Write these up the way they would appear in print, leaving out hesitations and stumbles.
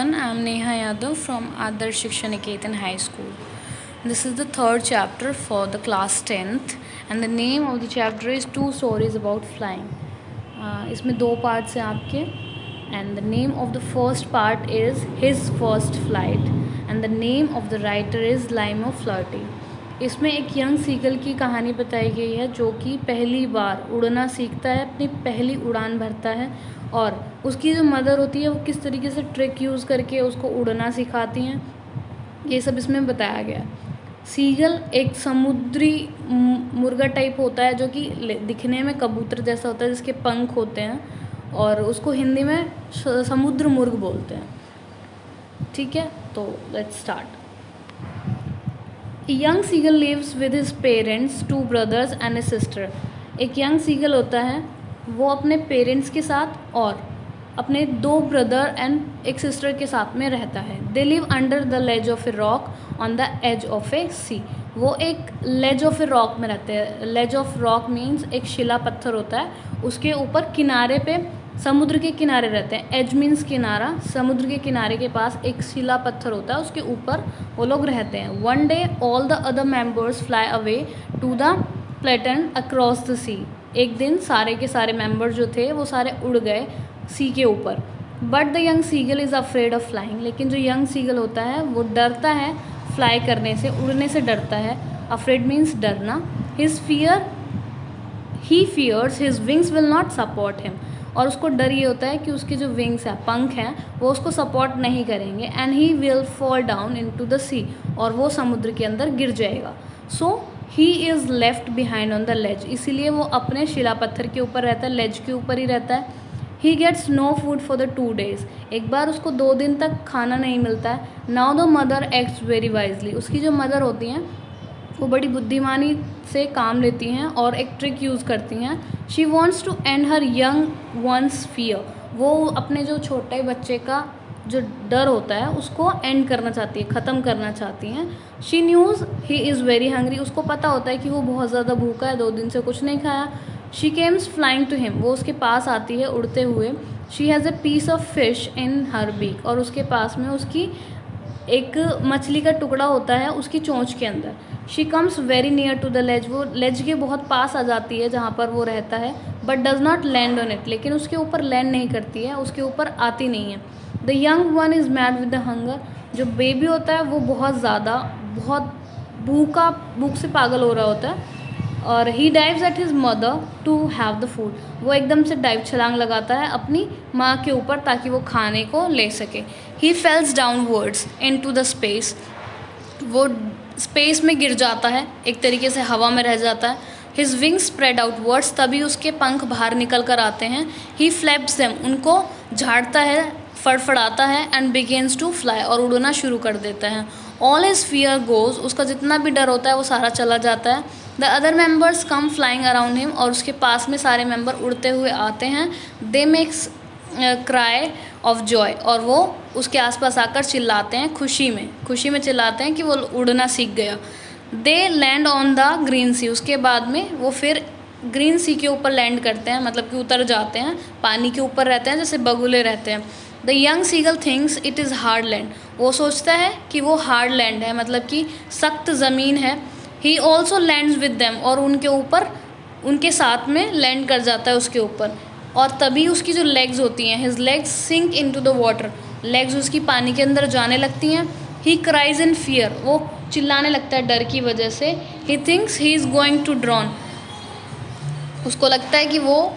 everyone, I am Neha Yadav from Adarsh Shiksha Niketan High School. This is the third chapter for the class 10th and the name of the chapter is Two Stories About Flying. इसमें दो parts हैं आपके and the name of the first part is His First Flight and the name of the writer is Limo Flirty. इसमें एक young seagull की कहानी बताई गई है जो कि पहली बार उड़ना सीखता है, अपनी पहली उड़ान भरता है और उसकी जो मदर होती है वो किस तरीके से ट्रिक यूज़ करके उसको उड़ना सिखाती हैं, ये सब इसमें बताया गया है। सीगल एक समुद्री मुर्गा टाइप होता है जो कि दिखने में कबूतर जैसा होता है, जिसके पंख होते हैं और उसको हिंदी में समुद्र मुर्ग बोलते हैं। ठीक है, तो let's start. Young seagull lives with his parents, 2 brothers and a sister. एक यंग सीगल होता है, वो अपने पेरेंट्स के साथ और अपने 2 ब्रदर एंड एक सिस्टर के साथ में रहता है। They live under the ledge of a rock on the edge of a sea. वो एक लेज ऑफ ए रॉक में रहते हैं। लेज ऑफ रॉक मीन्स एक शिला पत्थर होता है, उसके ऊपर किनारे पे समुद्र के किनारे रहते हैं। एज मीन्स किनारा, समुद्र के किनारे के पास एक शिला पत्थर होता है, उसके ऊपर वो लोग रहते हैं। One day all the other members fly away to the platen across the sea. एक दिन सारे के सारे मेंबर जो थे वो सारे उड़ गए सी के ऊपर। But the young seagull is afraid of flying. लेकिन जो यंग सीगल होता है वो डरता है फ्लाई करने से, उड़ने से डरता है। अफ्रेड मीन्स डरना। He fears his wings will not support him. और उसको डर ये होता है कि उसके जो विंग्स हैं, पंख हैं, वो उसको सपोर्ट नहीं करेंगे। And he will fall down into the sea. और वो समुद्र के अंदर गिर जाएगा। So he is left behind on the ledge. इसीलिए वो अपने शिला पत्थर के ऊपर रहता है, लेज के ऊपर ही रहता है। He gets no food for the 2 days। एक बार उसको 2 दिन तक खाना नहीं मिलता है। Now the mother acts very wisely. उसकी जो मदर होती हैं वो बड़ी बुद्धिमानी से काम लेती हैं और एक ट्रिक यूज़ करती हैं। She wants to end her young one's fear. वो अपने जो छोटे बच्चे का जो डर होता है उसको एंड करना चाहती है, ख़त्म करना चाहती हैं। She news he is very hungry. उसको पता होता है कि वो बहुत ज़्यादा भूखा है, 2 दिन से कुछ नहीं खाया। She comes flying to him. वो उसके पास आती है उड़ते हुए। She has a piece of fish in her beak. और उसके पास में उसकी एक मछली का टुकड़ा होता है उसकी चोंच के अंदर। She comes very near to the ledge. वो लेज के बहुत पास आ जाती है जहाँ पर वो रहता है। But does not land on it. लेकिन उसके ऊपर लैंड नहीं करती है, उसके ऊपर आती नहीं है। The young one is mad with the hunger. जो बेबी होता है वो बहुत भूख से पागल हो रहा होता है। और he dives at his mother to have the food. वो एकदम से छलांग लगाता है अपनी माँ के ऊपर ताकि वो खाने को ले सके। He falls downwards into the space. वो स्पेस में गिर जाता है, एक तरीके से हवा में रह जाता है। His wings spread outwards. तभी उसके पंख बाहर निकल कर आते हैं। He flaps them. उनको झाड़ता है, फड़फड़ाता है। And begins to fly. और उड़ना शुरू कर देता है। All his fear goes. उसका जितना भी डर होता है वो सारा चला जाता है। The other members come flying around him. और उसके पास में सारे मेम्बर उड़ते हुए आते हैं। दे मेक्स क्राई ऑफ जॉय। और वो उसके आसपास आकर चिल्लाते हैं, खुशी में चिल्लाते हैं कि वो उड़ना सीख गया। दे लैंड ऑन द ग्रीन सी। उसके बाद में वो फिर ग्रीन सी के ऊपर लैंड करते हैं, मतलब कि उतर जाते हैं, पानी के ऊपर रहते हैं जैसे बगुले रहते हैं। The young seagull thinks it is hard land. वो सोचता है कि वो हार्ड लैंड है, मतलब कि सख्त ज़मीन है। He also lands with them. और उनके साथ में लैंड कर जाता है उसके ऊपर। और तभी उसकी जो लेग्स होती हैं, his legs sink into the water. Legs उसकी पानी के अंदर जाने लगती हैं। He cries in fear. वो चिल्लाने लगता है डर की वजह से। He thinks he is going to drown. उसको लगता है कि वो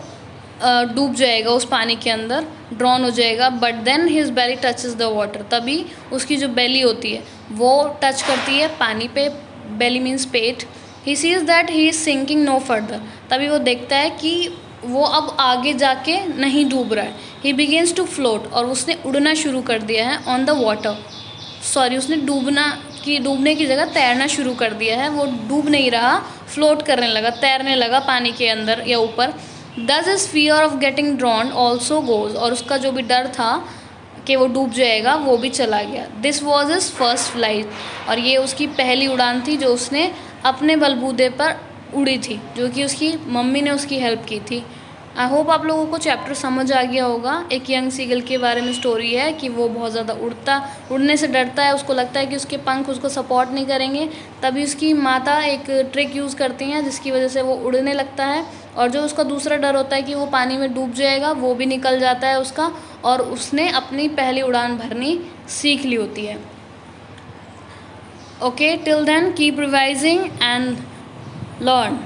डूब जाएगा उस पानी के अंदर, ड्रॉन हो जाएगा। But then his belly touches the water. तभी उसकी जो बेली होती है वो टच करती है पानी पे। बेली मीन्स पेट। He sees that he is sinking no further. तभी वो देखता है कि वो अब आगे जाके नहीं डूब रहा है। ही बिगेन्स टू फ्लोट। और उसने उड़ना शुरू कर दिया है ऑन द वाटर। उसने डूबने की जगह तैरना शुरू कर दिया है। वो डूब नहीं रहा, फ्लोट करने लगा, तैरने लगा पानी के अंदर या ऊपर। दस is fear of getting drawn also goes. और उसका जो भी डर था कि वो डूब जाएगा वो भी चला गया। This was his first flight. और ये उसकी पहली उड़ान थी जो उसने अपने बलबूते पर उड़ी थी, जो कि उसकी मम्मी ने उसकी हेल्प की थी। आई होप आप लोगों को चैप्टर समझ आ गया होगा। एक यंग सीगल के बारे में स्टोरी है कि वो बहुत ज़्यादा उड़ने से डरता है, उसको लगता है कि उसके पंख उसको सपोर्ट नहीं करेंगे। तभी उसकी माता एक ट्रिक यूज़ करती हैं जिसकी वजह से वो उड़ने लगता है, और जो उसका दूसरा डर होता है कि वो पानी में डूब जाएगा वो भी निकल जाता है उसका, और उसने अपनी पहली उड़ान भरनी सीख ली होती है। Okay, till then keep revising and learn.